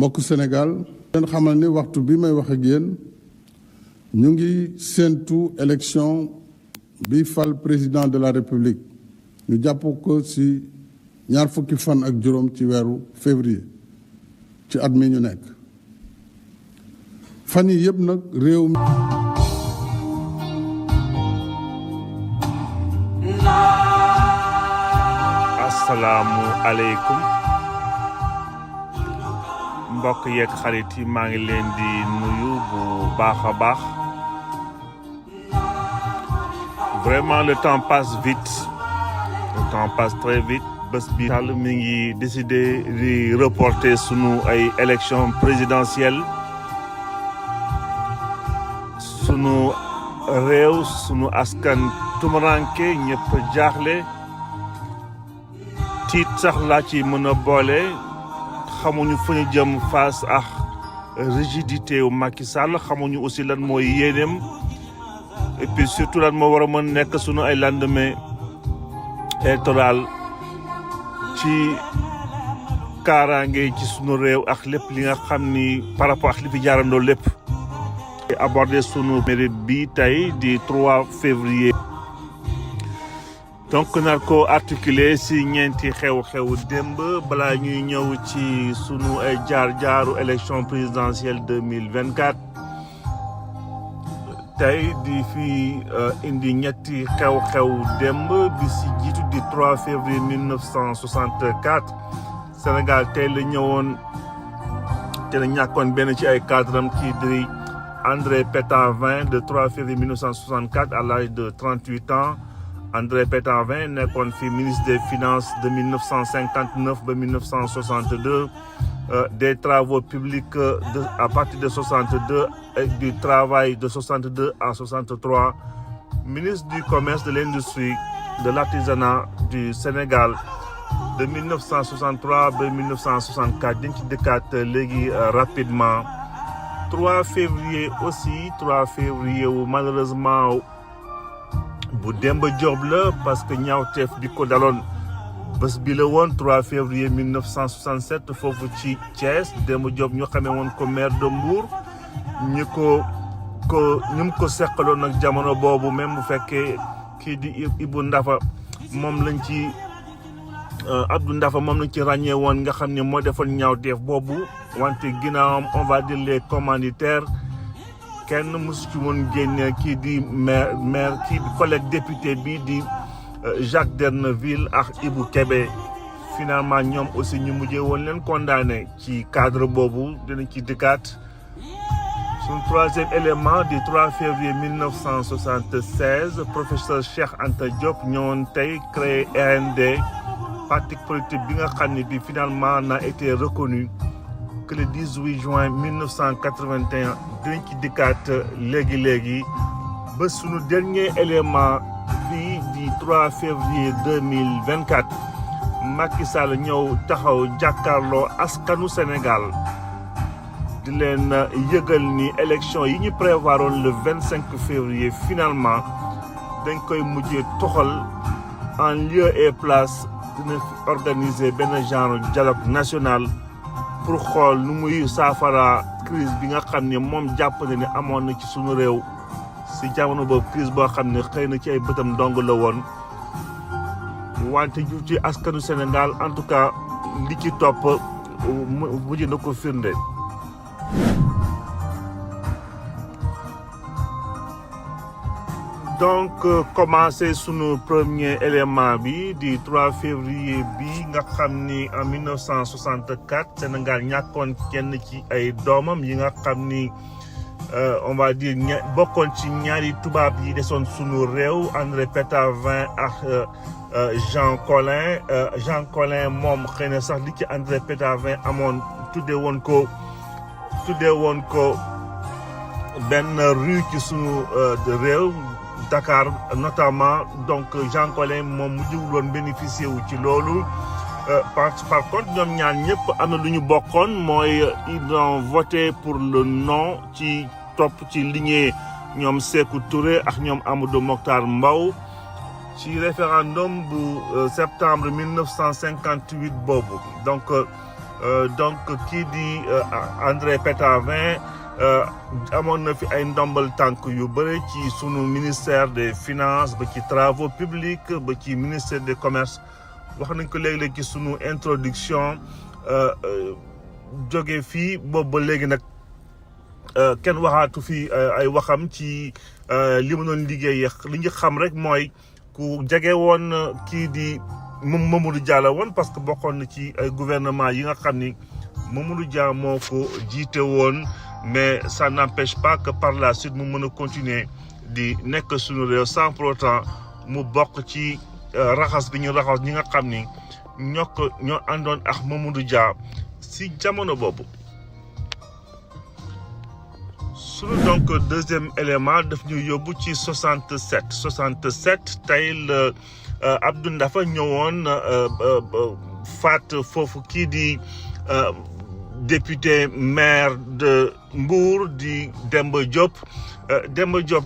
mbokk Sénégal leen xamal ni waxtu bi may wax ak yéen ñu ngi séentu élection bi fal président de la République ñu jàpp ko ci ñaar fukki fan ak juróom ci weeru février ci at mi ñu nekk fan yi yëpp nag réew mi asalaamu aleykum mbokk yeeg xarit yi maa ngi leen di nuyu bu baax a baax. Vraiment le temps passe vite, le temps passe très vite. Bés bi Sall mi ngi décidé di reporter sunu ay élections présidentielles sunu réew sunu askan tumuranke ñëpp jaaxle tiit sax laa ci mën a boole xamuñu fu ñu jëm face ak rigidité wu Macky Sall xamuñu aussi lan mooy yéeneem et puis surtout lan moo war a mën nekk sunu ay lendemain électoral ci kaaraange ci sunu réew ak lépp li nga xam ni par rapport ak li fi jaarandoo lépp. aborder sunu mérite bi tey di 3 février. donc nar ko articulé si ñeenti xew-xew démb balaa ñuy ñëw ci sunu ay jaar-jaaru élection présidentielle 2024. tey di fi indi ñetti xew-xew démb bi si jiitu di 3 février 1964 Sénégal tey la ñëwoon te la ñàkkoon benn ci ay cadram kii di André Pétavin de 3 février 1964 à l'âge de 38 ans. André Pétavin nekkoon fi ministre des Finances de 1959 ba 1962. Des travaux publics à partir de 62 et du travail de 62 à 63, ministre du Commerce, de l'Industrie, de l'Artisanat du Sénégal de 1963 à 1964 dañ ci dëkkaat léegi rapidement. 3 février aussi 3 février wu malheureusement bu Demba Diop la parce que ñaawteef bi ko daloon bés bi la woon 3 février 1967 foofu ci Thiès Demba Diop ñu xamee woon ko maire de Mbour ñu ko seqaloon nag jamono boobu même bu fekkee kii di Ibou Ndafa moom lañ ci Abdou Ndafa moom lañ ci ràññee woon nga xam ne moo defoon ñaawteef boobu wante ginnaawam on va dire les commanditaires kenn mosu ci woon génne kii di maire kii di collègue député bi di Jacques Derneville ak Ibou Kébé finalement ñoom aussi ñu mujjee woon leen condamné ci cadre boobu dinañ ci dikkaat. Son troisième élément du 3 février 1976 professeur Cheikh Anta Diop ñëwoon tey créé RND parti politique bi nga xam ne bi finalement n'a été reconnu que le 18 juin 1981 dinañ ci dikkaat léegi ba sunu dernier élément bi di 3 février 2024 Macky Sall ñëw taxaw jàkkaarloo askanu Sénégal di leen yëgal ni élection yi ñu prévoiroon le 25 février finalement dañ koy mujjee toxal en lieu et place dina organiser benn genre dialogue national pour xool nu muy saafara crise bi nga xam ne moom jàpp na ne amoon na ci sunu réew si jamono boobu crise boo xam ne xëy na ci ay bëtam dong la woon wante ju ci askanu Sénégal en tout cas li ci topp mujj na ko firnde. donc commencé sunu premier élément bi di 3 février bi nga xam ni en 1964 Sénégal ñàkkoon kenn ci ay doomam yi nga xam ni on va dire bokkoon ci ñaari tubaab yi desoon sunu réew André Pétavin ak Jean Collin moom xëy na sax li ci André Pétavin amoon tuddee woon ko benn rue ci sunu réew Dakar notamment donc Jean Collin moom mujjul woon bénéficier wu ci loolu par contre ñoom ñaar ñëpp am na lu ñu bokkoon mooy ils ont voté pour le non ci topp ci lignée ñoom Sékou Touré ak ñoom Amadou Mokhtar Mbow ci référendum bu septembre 1958 boobu donc donc kii di André Pétavin amoon na fi ay ndombal tànk yu bëri ci sunu ministère des finances ba ci travaux publics ba ci ministère des commerces wax nañ ko léeg-léeg ci sunu introduction jóge fii boobu ba léegi nag kenn waxaatu fi ay waxam ci li mu doon liggéey li ñu xam rek mooy ku jege woon kii di Mamadou Dia la woon parce que bokkoon na ci ay gouvernement yi nga xam ni Mamadou Dia moo ko jiite woon mais ça n'empêche pas que par la suite mu mën a continuer di nekk suñu réew sans pour autant mu bokk ci raxas bi ñu raxas ñi nga xam ni ñoo àndoon ak Mamadou Dia si jamono boobu. Suñu donc deuxième élément daf ñu yóbbu ci 67 tey la Abdou Ndafa ñëwoon faat foofu kii di député maire de Mbour di Demba Diop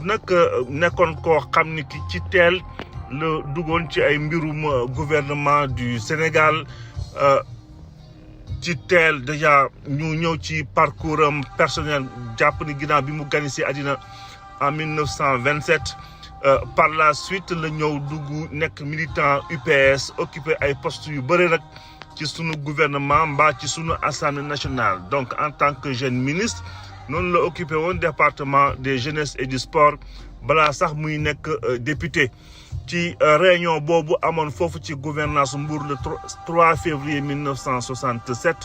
nag nekkoon koo xam ni ki ci teel la duggoon ci ay mbirum gouvernement du Sénégal ci teel déjà ñu ñëw ci parcours am personnel jàpp ni ginnaaw bi mu gani si àddina en 1927 par la suite la ñëw dugg nekk militant UPS occupé ay postes yu bëri nag ci sunu gouvernement mbaa ci sunu assemblée nationale donc en tant que jeune ministre noonu la occupé woon département des jeunesse et du sport balaa sax muy nekk député ci réunion boobu amoon foofu ci gouvernance Mbour le 3 février 1967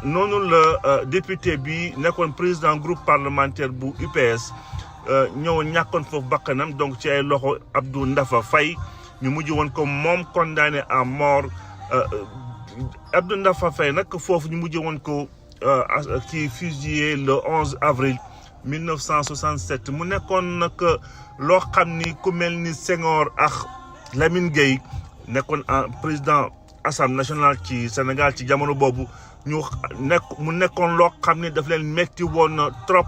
noonu la député bi nekkoon président groupe parlementaire bu UPS ñëw ñàkkoon foofu bakkanam donc ci ay loxo Abdou Ndafa Faye ñu mujj woon ko moom condamné à mort Abdou Ndafa Faye nag foofu ñu mujj woon ko qui fusillé le 11 avril 1967 mu nekkoon nag loo xam ni ku mel ni Senghor ak Lamine Gueye nekkoon président Assemblée nationale ci Sénégal ci jamono boobu mu nekkoon loo xam ni daf leen metti woon trop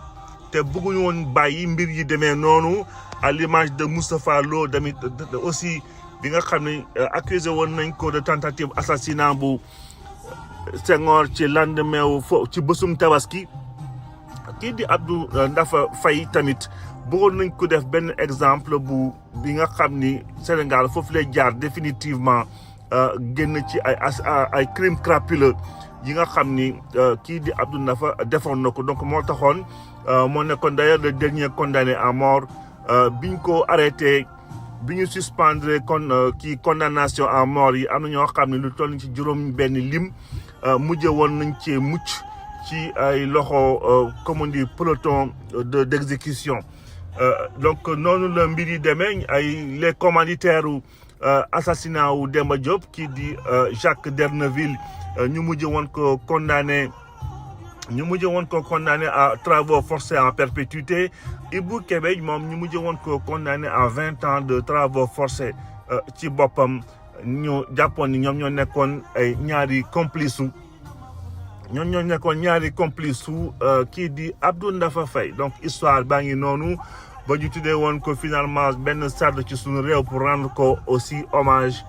te bëgguñu woon bàyyi mbir yi demee noonu à l'image de Moustapha Lo tamit aussi bi nga xam ne accusé woon nañ ko de tentative assassinat bu Senghor ci lendemain wu ci bésum tabaski kii di Abdou Ndafa Faye tamit bëggoon nañ ko def benn exemple bi nga xam ni Sénégal foofu lay jaar définitivement génn ci ay crimes crapuleux yi nga xam ni kii di Abdou Ndafa defoon na ko donc moo taxoon moo nekkoon d'ailleurs le dernier condamné à mort biñ ko arrêté bi ñu suspendre condamnation à mort yi am na ñoo xam ne lu toll ci juróom benn lim mujje woon nañ cee mucc ci ay loxo comme on dit peloton d'exécution donc noonu la mbir yi demee ay les commanditaires assassinat wu Demba Diop kii di Jacques Derneville ñu mujj woon ko condamné à travaux forcés en perpétuité Ibou Kébé moom ñu mujj woon ko condamné à 20 ans de travaux forcés ci boppam ñu jàppoon ni ñoom ñoo nekkoon ay ñaari complice su kii di Abdou Ndafa Faye donc histoire baa ngi noonu ba ñu tuddee woon ko finalement benn stade ci suñu réew pour rendre ko aussi hommage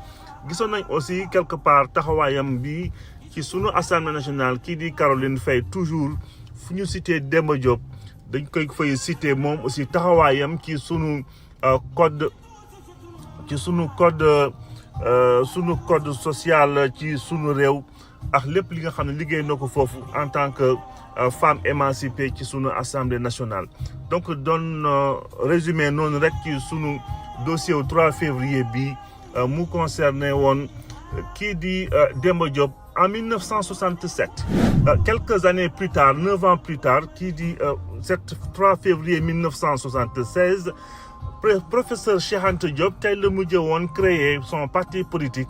gisoon nañ aussi quelque part taxawaayam bi ci sunu assemblée nationale kii di Caroline Faye toujours fu ñu cité Demba Diop dañ koy fay cité moom aussi taxawaayam ci sunu code social ci sunu réew ak lépp li nga xam ne liggéey na ko foofu en tant que femme émancipée ci sunu assemblée nationale. donc doon résumé noonu rek ci sunu dossier au 3 février bi mu concerné woon kii di Demba Diop en 1967. Quelques années plus tard, 9 ans plus tard, qui dit 3 février 1976, professeur Cheikh Anta Diop tey la mujj woon créer son parti politique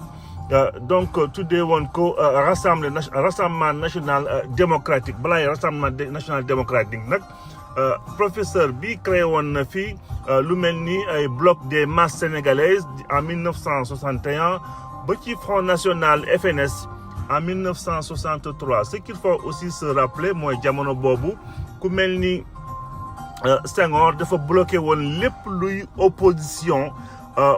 donc tuddee woon ko rassemblement national démocratique balaay rassemblement national démocratique nag professeur bi créé woon na fi lu mel ni ay bloc des masses sénégalaises en 1961 ba ci Front national FNS en 1963 ce qu'il faut aussi se rappeler mooy jamono boobu ku mel ni Senghor dafa bloqué woon lépp luy opposition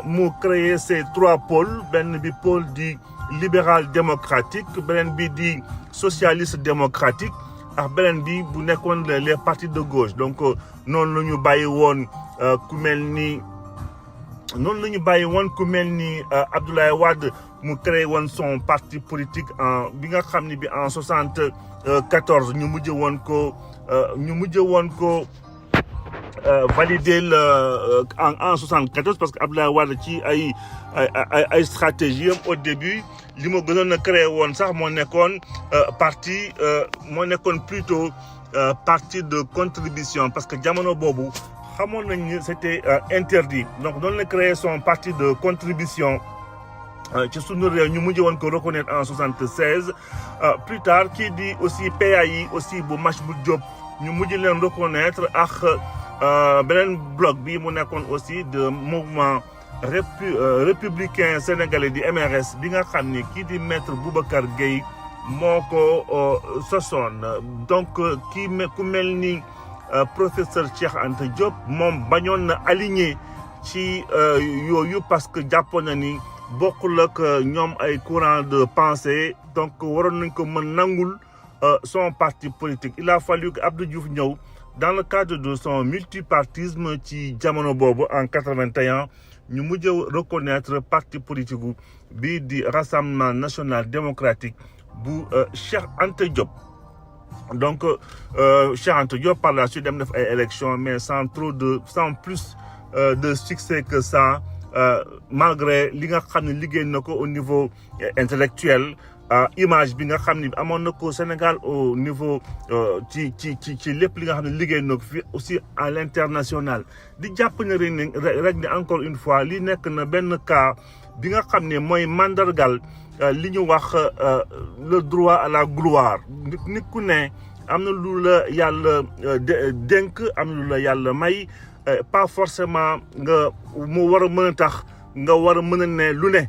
mu créé ces 3 pôles benn bi pôle di libéral démocratique beneen bi di socialiste démocratique ak beneen bi bu nekkoon les partis de gauche donc noonu la ñu bàyyi woon ku mel ni Abdoulaye Wade mu créé woon son parti politique bi nga xam ni bi en 74 ñu mujj woon ko validé en 74 parce que Abdoulaye Wade ci ay stratégie au début li ma gënoon a créé woon sax moo nekkoon plutôt parti de contribution parce que jamono boobu xamoon nañ ni c'était interdit donc doon la créé son parti de contribution ci sunu réew ñu mujj woon ko reconnaître en 76 plus tard kii di aussi PAI aussi bu Majhemout Diop ñu mujj leen reconnaître ak beneen bloc bi mu nekkoon aussi de mouvement républicain sénégalais di MRS bi nga xam ni kii di maître Boubacar Gueye moo ko sosoon donc ku mel ni professeur Cheikh Anta Diop moom bañoon na aligné ci yooyu parce que jàppoon na ni bokkul ak ñoom ay courant de pensée donc waroon nañ ko mën nangul son parti politique il a fallu que Abdou Diouf ñëw dans le cadre de son multipartisme ci jamono boobu en 81 ñu mujj reconnaître parti politique bii di Rassemblement national démocratique bu Cheikh Anta Diop donc Cheikh Anta Diop par la suite dem def ay élections mais sans plus de succès que ça malgré li nga xam ne liggéey na ko au niveau intellectuel image bi nga xam ne amoon na ko Sénégal au niveau ci lépp li nga xam ne liggéey na ko fi aussi à l'international di jàpp ne rek ni encore une fois li nekk na benn cas bi nga xam ne mooy mandargal li ñu wax le droit à la gloire nit ku ne am na lu la yàlla dénk am na lu la yàlla may pas forcément nga mu war a mën a tax nga war a mën a ne lu ne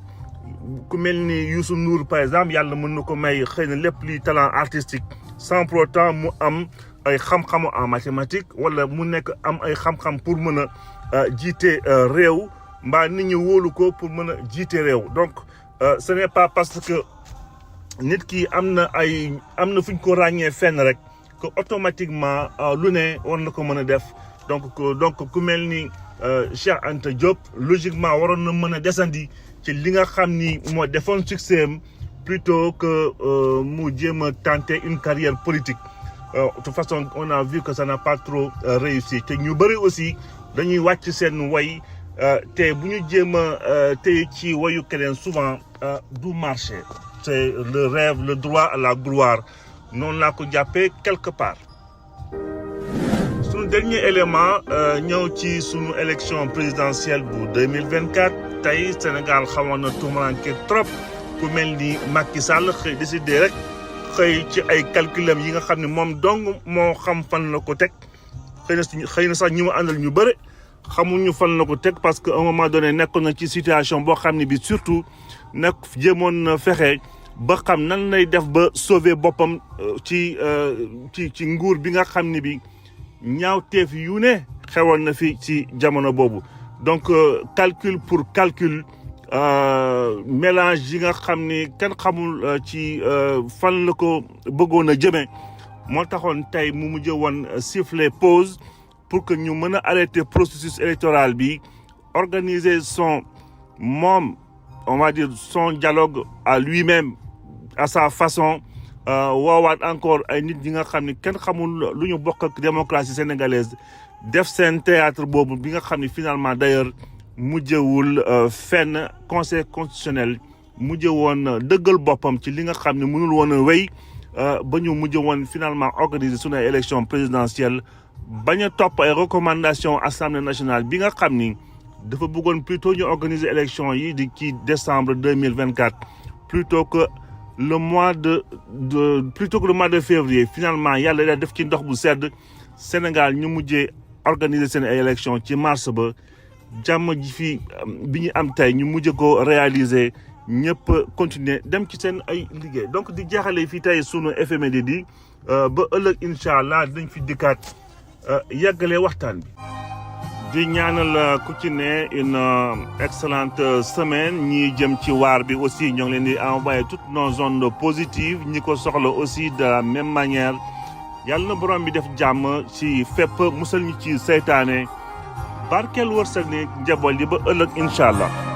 ku mel ni Youssou Ndour par exemple yàlla mën na ko may xëy na lépp luy talent artistique sans pour autant mu am ay xam-xamu en mathématiques wala mu nekk am ay xam-xam pour mën a jiite réew mbaa nit ñi wóolu ko pour mën a jiite réew donc ce n'est pas parce que nit ki am na fu ñu ko ràññee fenn rek que automatiquement lu ne war na ko mën a def donc ku mel ni Cheikh Anta Diop logiquement waroon na mën a desandi ci li nga xam ni moo defoon succès am plutôt que mu jéem a tenter une carrière politique de toute façon on a vu que ça n'a pas trop réussi te ñu bëri aussi dañuy wàcc seen way te bu ñu jéem a téye ci wayu keneen souvent du marché c'est le rêve le droit à la gloire noonu laa ko jàppee quelque part. Sunu dernier élément ñëw ci sunu élection présidentielle bu 2024 tey Sénégal xawoon na tuumaranke trop ku mel ni Macky Sall xëy décidé rek xëy ci ay calculam yi nga xam ne moom dong moo xam fan la ko teg xëy na sax ñi mu àndal ñu bëre xamuñu fan la ko teg parce que à un moment donné nekkoon na ci situation boo xam ne bi surtout nag jéemoon na fexe ba xam nan lay def ba sauver boppam ci nguur bi nga xam ne bi ñaawteef yu ne xewoon na fi ci jamono boobu donc calcul pour calcul mélange yi nga xam ni kenn xamul ci fan la ko bëggoon a jëmee moo taxoon tey mu mujj woon siffler pause pour que ñu mën a arrêter processus électoral bi organiser on va dire son dialogue à lui-même à sa façon woowaat encore ay nit ñi nga xam ne kenn xamul lu ñu bokk ak démocratie sénégalaise def seen théâtre boobu bi nga xam ne finalement d'ailleurs mujjewul fenn conseil constitutionnel mujje woon dëggal boppam ci li nga xam ne mënul woon a wéy ba ñu mujje woon finalement organiser sunu ay élection présidentielle bañ a topp ay recommandations assemblée nationale bi nga xam ni dafa bëggoon plutôt ñu organiser élection yi di ci décembre 2024 plutôt que le mois de février finalement yàlla da def ci ndox bu sedd Sénégal ñu mujjee organiser seen ay élection ci mars ba jàmm ji fi bi ñu am tey ñu mujj ko réaliser ñëpp continuer dem ci seen ay liggéey donc di jeexale fii tey sunu FMD di ba ëllëg incha allah dañ fi dikkaat yàggale waxtaan bi. di ñaanal ku ci ne une excellente semaine ñi jëm ci waar bi aussi ñoo ngi leen di envoyer toutes nos ondes positives ñi ko soxla aussi de la même manière yàlla na borom bi def jàmm ci fépp musal ñu ci seytaane barkeel wërsëg ni njaboot yi ba ëllëg incha allah.